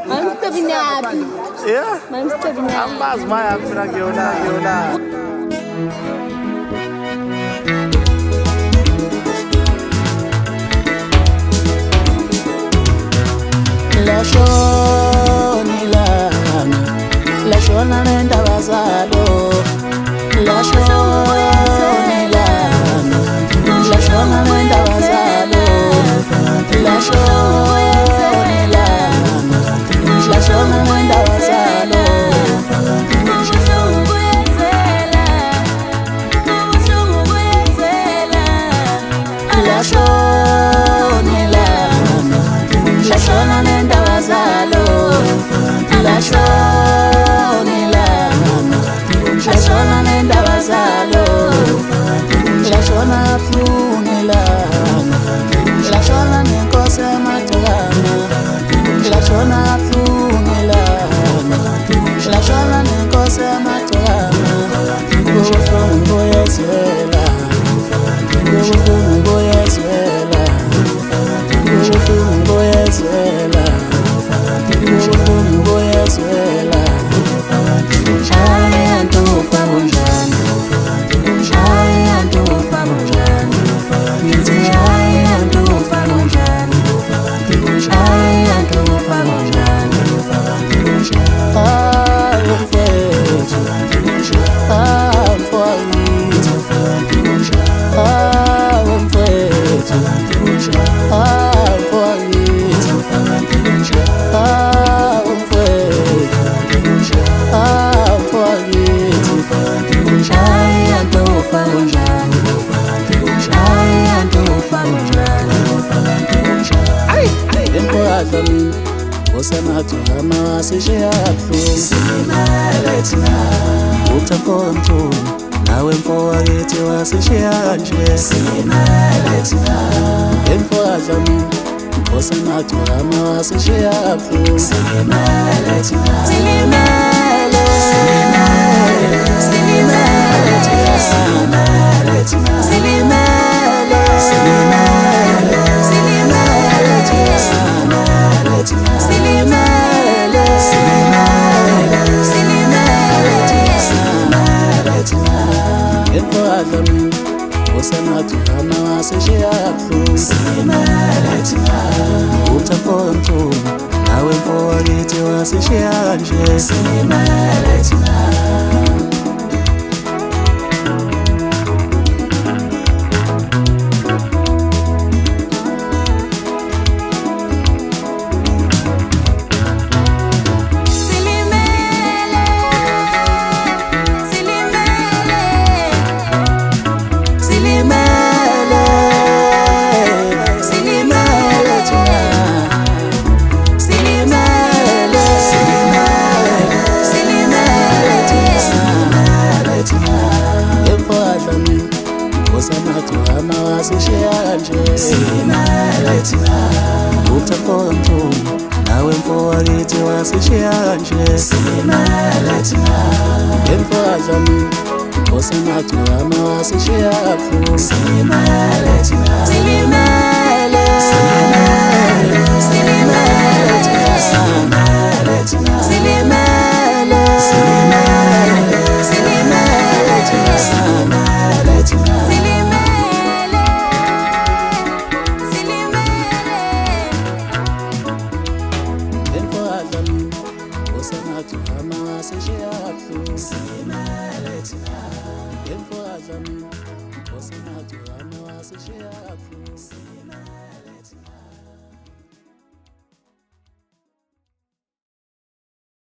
Mamstabinapi. Yeah. Mamstabinapi. Ambazi maya mina ngiyona. Lashona nendaba zalo, lashona nendaba zalo, lashona nendaba zalo. Lashona nendaba zalo, lashona nendaba zalo, lashona funelana, lashona nenkosi emagcikana, lashona funelana, lashona nenkosi emagcikana. Kubuhlungu kuyezwela, kubuhlungu kuyezwela, kubuhlungu kuyezwela, kubuhlungu kuyezwela. Usemathuhama wasishiya kabuhlungu, uthapho mthuni nawe mfowethu wasishiya kanje. Emfowethu mina usemathuhama wasishiya kabuhlungu. Silimele usemathuhama wasishiya kabuhlungu, uthapho mthuni nawe mfowethu wasishiya kanje. Usemathuhama wasishiya kanje. Uthapho mthuni nawe mfowethu wasishiya kanje. Emfowethu mina usemathuhama wasishiya kabuhlungu. Silimele usemathuhama wasishiya kabuhlungu. Emfowethu mina usemathuhama wasishiya kabuhlungu.